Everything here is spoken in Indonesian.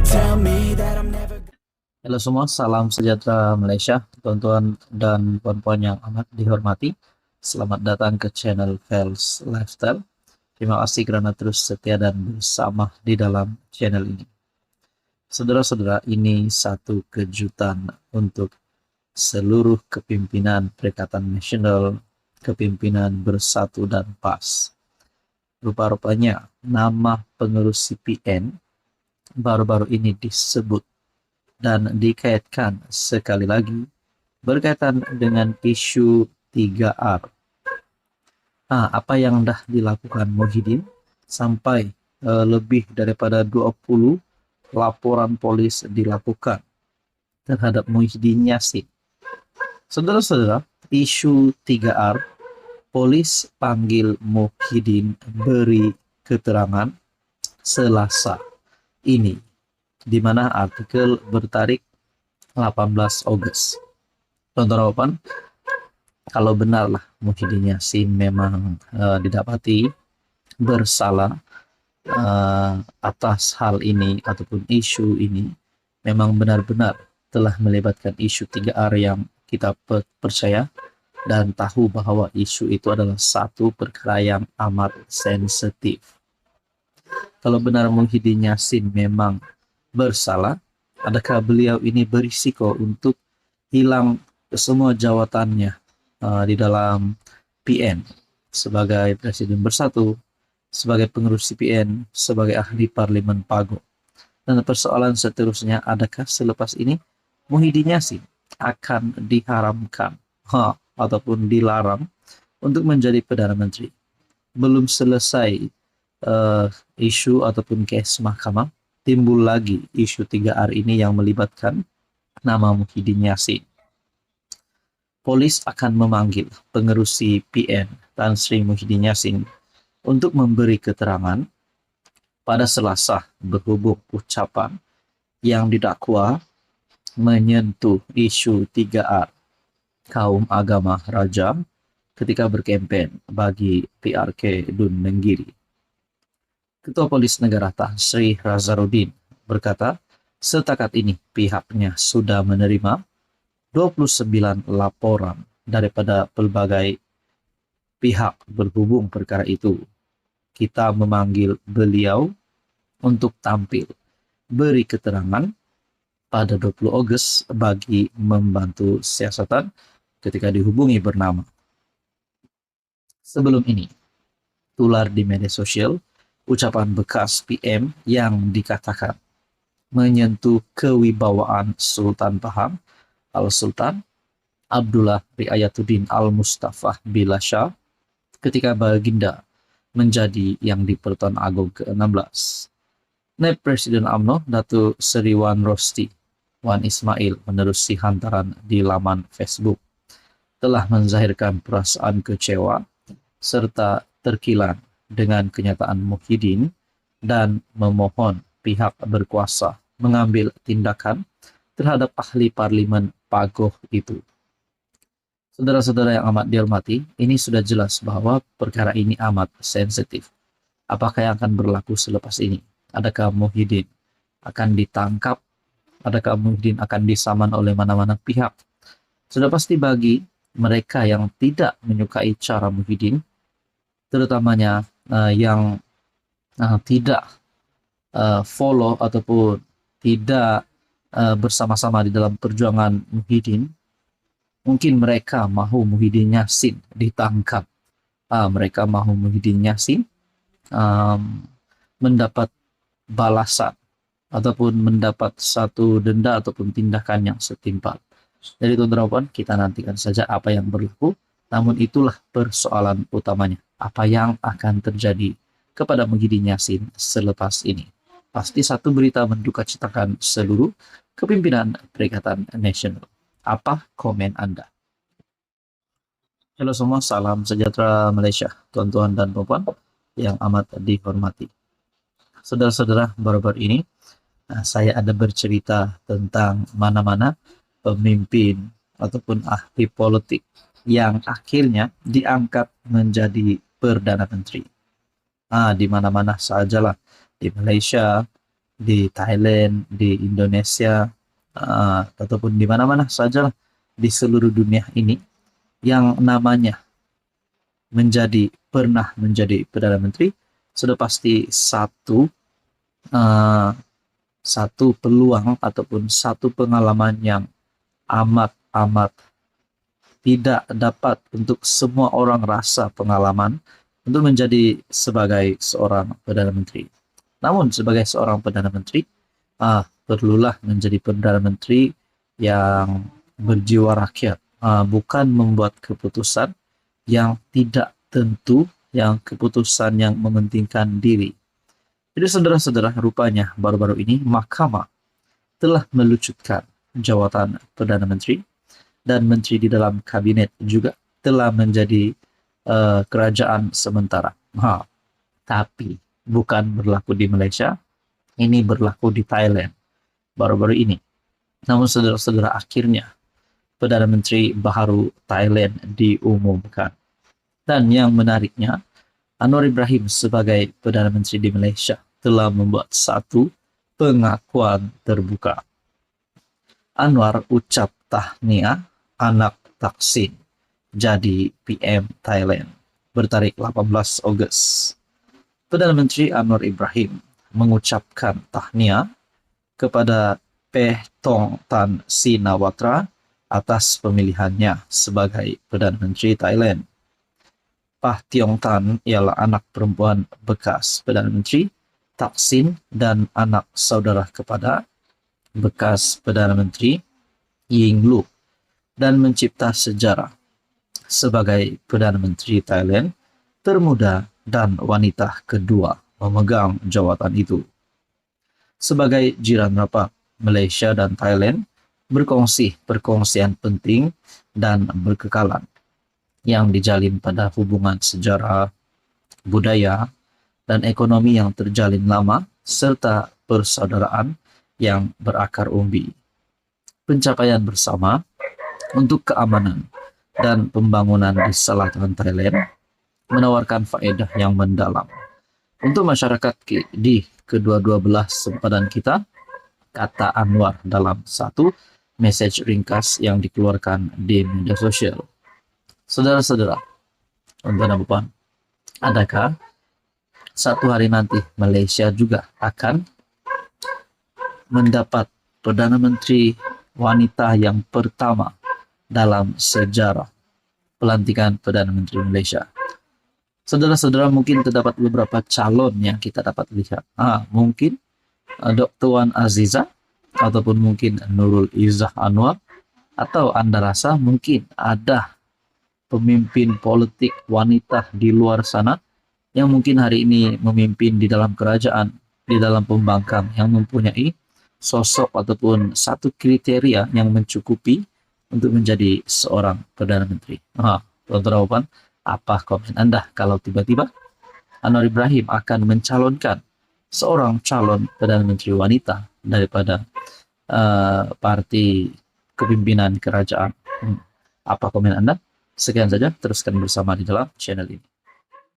tell me that I'm never. Halo semua, salam sejahtera Malaysia, tuan-tuan dan puan-puan yang amat dihormati. Selamat datang ke channel Fels Lifestyle. Terima kasih kerana terus setia dan bersama di dalam channel ini. Saudara-saudara, ini satu kejutan untuk seluruh kepimpinan Perikatan Nasional, kepimpinan Bersatu dan PAS. Rupa-rupanya nama pengurus CPN baru-baru ini disebut dan dikaitkan sekali lagi berkaitan dengan isu 3R. Apa yang dah dilakukan Muhyiddin sampai lebih daripada 20 laporan polis dilakukan terhadap Muhyiddin Yassin. Saudara-saudara, isu 3R, polis panggil Muhyiddin beri keterangan Selasa ini, di mana artikel bertarik 18 Ogos. Tonton kalau benarlah Muhyiddin Yassin memang didapati bersalah atas hal ini ataupun isu ini, memang benar-benar telah melibatkan isu 3R yang kita percaya dan tahu bahwa isu itu adalah satu perkara yang amat sensitif. Kalau benar Muhyiddin Yassin memang bersalah, adakah beliau ini berisiko untuk hilang semua jawatannya di dalam PN sebagai Presiden Bersatu, sebagai pengurus CPN, sebagai ahli Parlimen Pago? Dan persoalan seterusnya, adakah selepas ini Muhyiddin Yassin akan diharamkan ataupun dilarang untuk menjadi Perdana Menteri? Belum selesai isu ataupun kes mahkamah, timbul lagi isu 3R ini yang melibatkan nama Muhyiddin Yassin. Polis akan memanggil pengurus CPN Tan Sri Muhyiddin Yassin untuk memberi keterangan pada Selasa berhubung ucapan yang didakwa menyentuh isu 3R kaum agama Raja ketika berkempen bagi PRK Dun Nenggiri. Ketua Polis Negara Tan Sri Razarudin berkata, setakat ini pihaknya sudah menerima 29 laporan daripada pelbagai pihak berhubung perkara itu. Kita memanggil beliau untuk tampil beri keterangan pada 20 Ogos bagi membantu siasatan ketika dihubungi bernama. Sebelum ini, tular di media sosial ucapan bekas PM yang dikatakan menyentuh kewibawaan Sultan Pahang Al-Sultan Abdullah Riayatuddin Al-Mustafa Billah Shah ketika baginda menjadi yang di Pertuan Agong ke-16. Naib Presiden UMNO Datuk Seri Wan Rosti Wan Ismail menerusi hantaran di laman Facebook telah menzahirkan perasaan kecewa serta terkilan dengan kenyataan Muhyiddin dan memohon pihak berkuasa mengambil tindakan terhadap ahli Parlimen Pagoh itu. Saudara-saudara yang amat dihormati, ini sudah jelas bahwa perkara ini amat sensitif. Apakah yang akan berlaku selepas ini? Adakah Muhyiddin akan ditangkap? Adakah Muhyiddin akan disaman oleh mana-mana pihak? Sudah pasti bagi mereka yang tidak menyukai cara Muhyiddin, terutamanya yang tidak follow ataupun tidak bersama-sama di dalam perjuangan Muhyiddin, mungkin mereka mahu Muhyiddin Yassin ditangkap. Mereka mahu Muhyiddin Yassin mendapat balasan ataupun mendapat satu denda ataupun tindakan yang setimpal. Jadi tuan-tuan, kita nantikan saja apa yang berlaku. Namun itulah persoalan utamanya. Apa yang akan terjadi kepada Muhyiddin Yassin selepas ini. Pasti satu berita mendukacitakan seluruh kepimpinan Perikatan Nasional. Apa komen Anda? Halo semua, salam sejahtera Malaysia, tuan-tuan dan puan yang amat dihormati. Saudara-saudara, baru-baru ini saya ada bercerita tentang mana-mana pemimpin ataupun ahli politik yang akhirnya diangkat menjadi Perdana Menteri. Di mana-mana sajalah, di Malaysia, di Thailand, di Indonesia, ataupun di mana-mana saja di seluruh dunia ini yang namanya pernah menjadi Perdana Menteri, sudah pasti uh, satu peluang ataupun satu pengalaman yang amat-amat tidak dapat untuk semua orang rasa pengalaman untuk menjadi sebagai seorang Perdana Menteri. Namun sebagai seorang Perdana Menteri, perlulah menjadi Perdana Menteri yang berjiwa rakyat, bukan membuat keputusan yang tidak tentu, yang keputusan yang mementingkan diri. Jadi saudara-saudara, rupanya baru-baru ini Mahkamah telah melucutkan jawatan Perdana Menteri, dan menteri di dalam kabinet juga telah menjadi kerajaan sementara. Tapi bukan berlaku di Malaysia, ini berlaku di Thailand baru-baru ini. Namun saudara-saudara, akhirnya Perdana Menteri baru Thailand diumumkan. Dan yang menariknya, Anwar Ibrahim sebagai Perdana Menteri di Malaysia telah membuat satu pengakuan terbuka. Anwar ucap tahniah anak Thaksin jadi PM Thailand bertarik 18 Ogos. Perdana Menteri Anwar Ibrahim mengucapkan tahniah kepada Peh Tong Tan Shinawatra atas pemilihannya sebagai Perdana Menteri Thailand. Pah Tiong Tan ialah anak perempuan bekas Perdana Menteri Thaksin dan anak saudara kepada bekas Perdana Menteri Yingluck, dan mencipta sejarah sebagai Perdana Menteri Thailand termuda dan wanita kedua memegang jawatan itu. Sebagai jiran rapat, Malaysia dan Thailand berkongsi perkongsian penting dan berkekalan yang dijalin pada hubungan sejarah, budaya, dan ekonomi yang terjalin lama, serta persaudaraan yang berakar umbi. Pencapaian bersama untuk keamanan dan pembangunan di selatan Thailand menawarkan faedah yang mendalam untuk masyarakat di kedua-dua belah sempadan kita, kata Anwar dalam satu message ringkas yang dikeluarkan di media sosial. Saudara-saudara, tuan-tuan dan puan, adakah satu hari nanti Malaysia juga akan mendapat Perdana Menteri wanita yang pertama dalam sejarah pelantikan Perdana Menteri Malaysia? Saudara-saudara, mungkin terdapat beberapa calon yang kita dapat lihat. Mungkin Dr. Wan Aziza, ataupun mungkin Nurul Izzah Anwar, atau Anda rasa mungkin ada pemimpin politik wanita di luar sana yang mungkin hari ini memimpin di dalam kerajaan, di dalam pembangkang, yang mempunyai sosok ataupun satu kriteria yang mencukupi untuk menjadi seorang Perdana Menteri. Tuan-tuan, apa komen Anda kalau tiba-tiba Anwar Ibrahim akan mencalonkan seorang calon Perdana Menteri wanita daripada parti kepimpinan kerajaan? Apa komen Anda? Sekian saja, teruskan bersama di dalam channel ini.